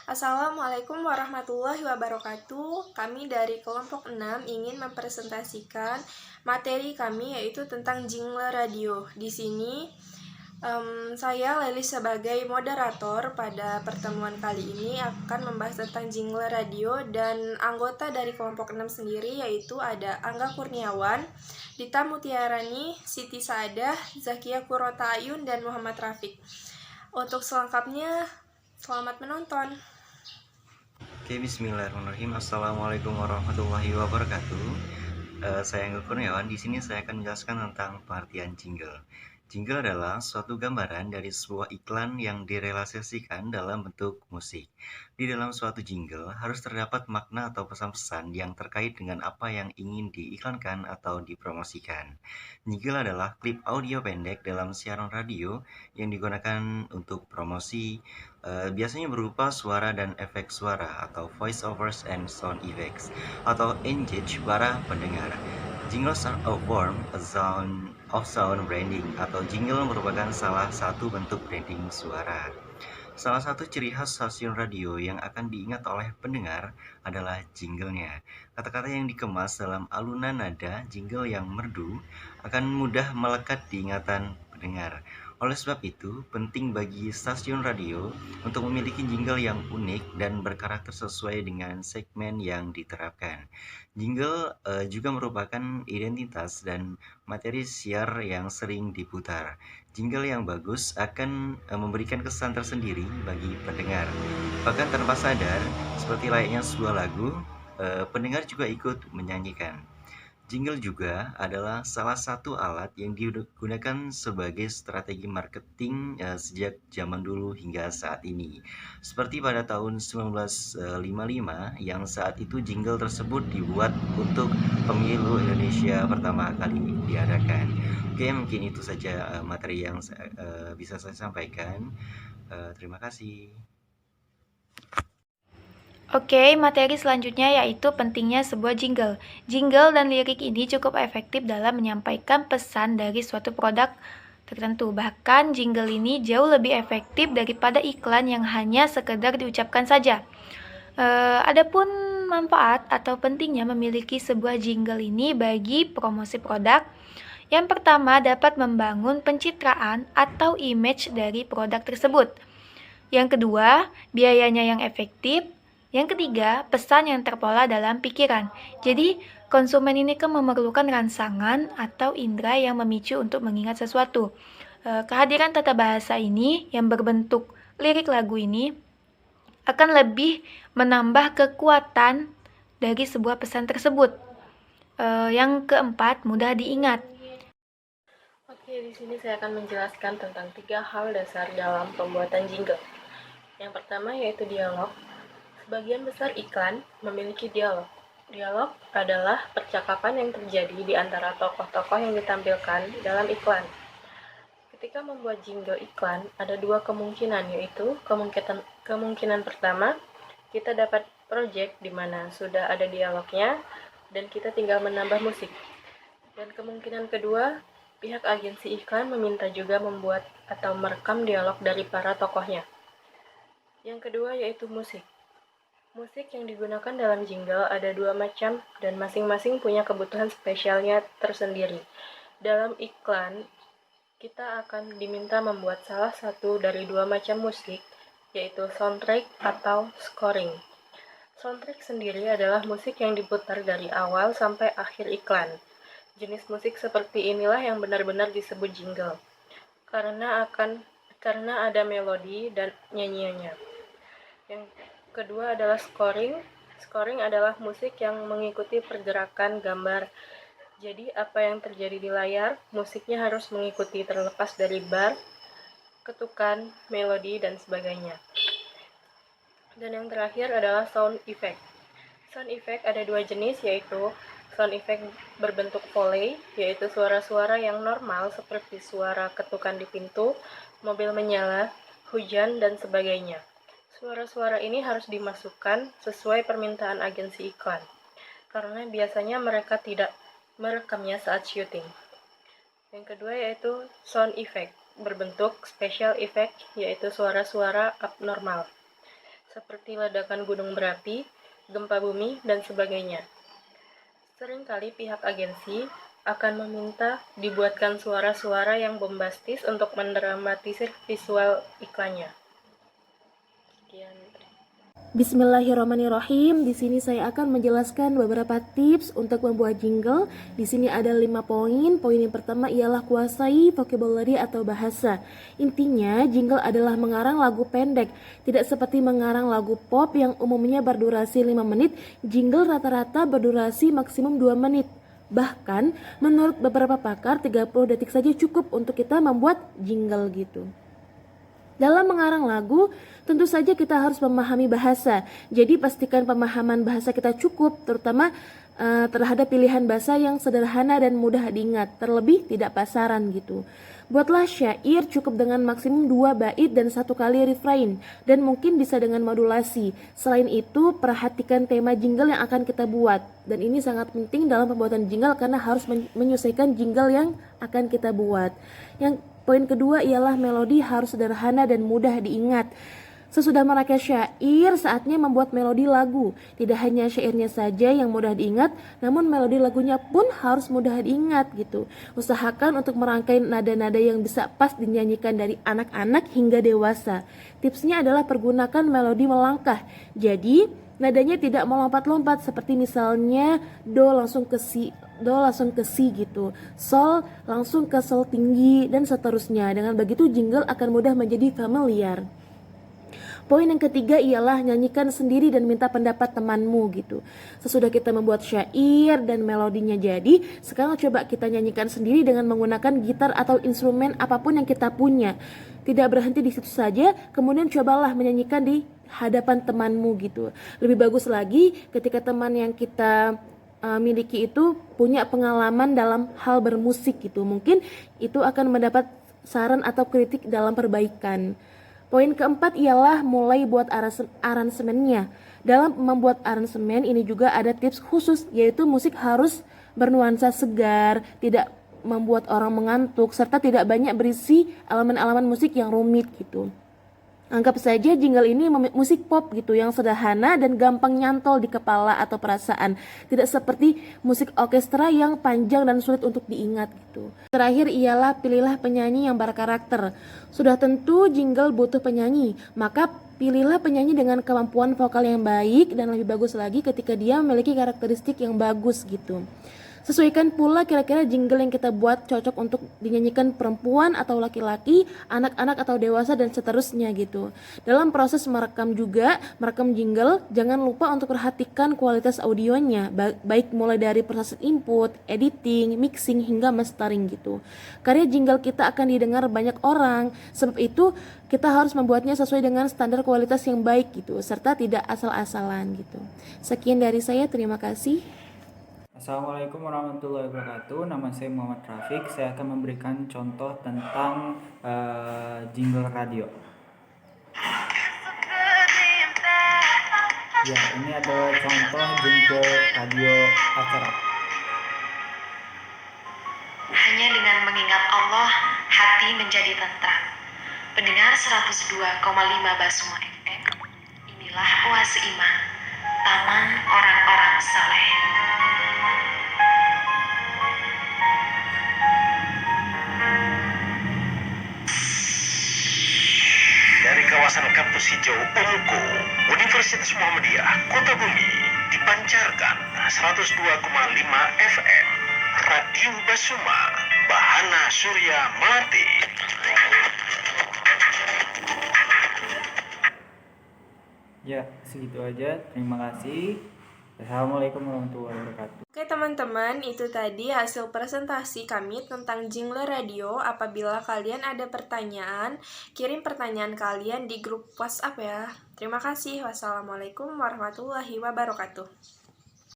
Assalamualaikum warahmatullahi wabarakatuh. Kami dari kelompok 6 ingin mempresentasikan materi kami yaitu tentang jingle radio. Di sini saya Leli sebagai moderator pada pertemuan kali ini akan membahas tentang jingle radio, dan anggota dari kelompok 6 sendiri yaitu ada Angga Kurniawan, Dita Mutiarani, Siti Saadah, Zakia Kurota Ayun, dan Muhammad Rafiq. Untuk selengkapnya, selamat menonton. Oke, bismillahirrahmanirrahim. Assalamualaikum warahmatullahi wabarakatuh. Saya Angga Kurniawan. Di sini saya akan menjelaskan tentang pengertian jingle. Jingle adalah suatu gambaran dari sebuah iklan yang direalisasikan dalam bentuk musik. Di dalam suatu jingle harus terdapat makna atau pesan-pesan yang terkait dengan apa yang ingin diiklankan atau dipromosikan. Jingle adalah klip audio pendek dalam siaran radio yang digunakan untuk promosi, biasanya berupa suara dan efek suara atau voice overs and sound effects, atau engage para pendengar. Jingles are a form of sound branding, atau jingle merupakan salah satu bentuk branding suara. Salah satu ciri khas stasiun radio yang akan diingat oleh pendengar adalah jinglenya. Kata-kata yang dikemas dalam alunan nada jingle yang merdu akan mudah melekat di ingatan pendengar. Oleh sebab itu, penting bagi stasiun radio untuk memiliki jingle yang unik dan berkarakter sesuai dengan segmen yang diterapkan. Jingle juga merupakan identitas dan materi siar yang sering diputar. Jingle yang bagus akan memberikan kesan tersendiri bagi pendengar. Bahkan tanpa sadar, seperti layaknya sebuah lagu, pendengar juga ikut menyanyikan. Jingle juga adalah salah satu alat yang digunakan sebagai strategi marketing sejak zaman dulu hingga saat ini. Seperti pada tahun 1955 yang saat itu jingle tersebut dibuat untuk pemilu Indonesia pertama kali diadakan. Oke, mungkin itu saja materi yang bisa saya sampaikan. Terima kasih. Oke, materi selanjutnya yaitu pentingnya sebuah jingle. Jingle dan lirik ini cukup efektif dalam menyampaikan pesan dari suatu produk tertentu. Bahkan jingle ini jauh lebih efektif daripada iklan yang hanya sekedar diucapkan saja. Adapun manfaat atau pentingnya memiliki sebuah jingle ini bagi promosi produk. Yang pertama, dapat membangun pencitraan atau image dari produk tersebut. Yang kedua, biayanya yang efektif. Yang ketiga, pesan yang terpola dalam pikiran. Jadi, konsumen ini kan memerlukan rangsangan atau indera yang memicu untuk mengingat sesuatu. Kehadiran tata bahasa ini yang berbentuk lirik lagu ini akan lebih menambah kekuatan dari sebuah pesan tersebut. Yang keempat, mudah diingat. Oke, di sini saya akan menjelaskan tentang 3 hal dasar dalam pembuatan jingle. Yang pertama yaitu dialog. Sebagian besar iklan memiliki dialog. Dialog adalah percakapan yang terjadi di antara tokoh-tokoh yang ditampilkan dalam iklan. Ketika membuat jingle iklan, ada 2 kemungkinan, yaitu kemungkinan pertama, kita dapat project di mana sudah ada dialognya dan kita tinggal menambah musik. Dan kemungkinan kedua, pihak agensi iklan meminta juga membuat atau merekam dialog dari para tokohnya. Yang kedua yaitu musik. Musik yang digunakan dalam jingle ada 2 macam dan masing-masing punya kebutuhan spesialnya tersendiri. Dalam iklan, kita akan diminta membuat salah satu dari 2 macam musik, yaitu soundtrack atau scoring. Soundtrack sendiri adalah musik yang diputar dari awal sampai akhir iklan. Jenis musik seperti inilah yang benar-benar disebut jingle, karena ada melodi dan nyanyiannya. Yang kedua adalah scoring. Scoring adalah musik yang mengikuti pergerakan gambar. Jadi apa yang terjadi di layar, musiknya harus mengikuti terlepas dari bar, ketukan, melodi, dan sebagainya. Dan yang terakhir adalah sound effect. Sound effect ada 2 jenis, yaitu sound effect berbentuk Foley, yaitu suara-suara yang normal seperti suara ketukan di pintu, mobil menyala, hujan, dan sebagainya. Suara-suara ini harus dimasukkan sesuai permintaan agensi iklan, karena biasanya mereka tidak merekamnya saat syuting. Yang kedua yaitu sound effect, berbentuk special effect, yaitu suara-suara abnormal. seperti ledakan gunung berapi, gempa bumi, dan sebagainya. Seringkali pihak agensi akan meminta dibuatkan suara-suara yang bombastis untuk mendramatisir visual iklannya. Sekian. Bismillahirrahmanirrahim. Di sini saya akan menjelaskan beberapa tips untuk membuat jingle. Di sini ada 5 poin. Poin yang pertama ialah kuasai vocabulary atau bahasa. Intinya, jingle adalah mengarang lagu pendek, tidak seperti mengarang lagu pop yang umumnya berdurasi 5 menit. Jingle rata-rata berdurasi maksimum 2 menit. Bahkan, menurut beberapa pakar, 30 detik saja cukup untuk kita membuat jingle gitu. Dalam mengarang lagu, tentu saja kita harus memahami bahasa. Jadi pastikan pemahaman bahasa kita cukup, terutama terhadap pilihan bahasa yang sederhana dan mudah diingat, terlebih tidak pasaran gitu. Buatlah syair cukup dengan maksimum 2 bait dan 1 kali refrain, dan mungkin bisa dengan modulasi. Selain itu, perhatikan tema jingle yang akan kita buat. Dan ini sangat penting dalam pembuatan jingle karena harus menyesuaikan jingle yang akan kita buat. Yang poin kedua ialah melodi harus sederhana dan mudah diingat. Sesudah merakit syair, saatnya membuat melodi lagu. Tidak hanya syairnya saja yang mudah diingat, namun melodi lagunya pun harus mudah diingat gitu. Usahakan untuk merangkai nada-nada yang bisa pas dinyanyikan dari anak-anak hingga dewasa. Tipsnya adalah pergunakan melodi melangkah. Jadi, nadanya tidak melompat-lompat seperti misalnya do langsung ke si gitu, sol langsung ke sol tinggi dan seterusnya. Dengan begitu jingle akan mudah menjadi familiar. Poin yang ketiga ialah nyanyikan sendiri dan minta pendapat temanmu gitu. Sesudah kita membuat syair dan melodinya jadi, sekarang coba kita nyanyikan sendiri dengan menggunakan gitar atau instrumen apapun yang kita punya. Tidak berhenti di situ saja, kemudian cobalah menyanyikan di hadapan temanmu gitu. Lebih bagus lagi ketika teman yang kita miliki itu punya pengalaman dalam hal bermusik gitu. Mungkin itu akan mendapat saran atau kritik dalam perbaikan. Poin keempat ialah mulai buat aransemennya. Dalam membuat aransemen ini juga ada tips khusus, yaitu musik harus bernuansa segar, tidak membuat orang mengantuk, serta tidak banyak berisi elemen-elemen musik yang rumit gitu. Anggap saja jingle ini musik pop gitu yang sederhana dan gampang nyantol di kepala atau perasaan. Tidak seperti musik orkestra yang panjang dan sulit untuk diingat gitu. Terakhir ialah pilihlah penyanyi yang berkarakter. Sudah tentu jingle butuh penyanyi, maka pilihlah penyanyi dengan kemampuan vokal yang baik dan lebih bagus lagi ketika dia memiliki karakteristik yang bagus gitu. Sesuaikan pula kira-kira jingle yang kita buat cocok untuk dinyanyikan perempuan atau laki-laki, anak-anak atau dewasa dan seterusnya gitu. Dalam proses merekam jingle, jangan lupa untuk perhatikan kualitas audionya, baik mulai dari proses input, editing, mixing hingga mastering gitu. Karya jingle kita akan didengar banyak orang, sebab itu kita harus membuatnya sesuai dengan standar kualitas yang baik gitu, serta tidak asal-asalan gitu. Sekian dari saya, terima kasih. Assalamualaikum warahmatullahi wabarakatuh. Nama saya Muhammad Rafiq. Saya akan memberikan contoh tentang jingle radio. Ya, ini adalah contoh jingle radio acara. Hanya dengan mengingat Allah, hati menjadi tentram. Pendengar 102,5 Basmo FM, inilah oase iman, taman orang-orang saleh. Dari kawasan kampus hijau UMKO, Universitas Muhammadiyah, Kota Bumi, dipancarkan 102,5 FM, Radio Basuma, Bahana Surya Melati. Ya, segitu aja. Terima kasih. Assalamualaikum warahmatullahi wabarakatuh. Oke teman-teman, itu tadi hasil presentasi kami tentang jingle radio. Apabila kalian ada pertanyaan, kirim pertanyaan kalian di grup WhatsApp ya. Terima kasih. Wassalamualaikum warahmatullahi wabarakatuh.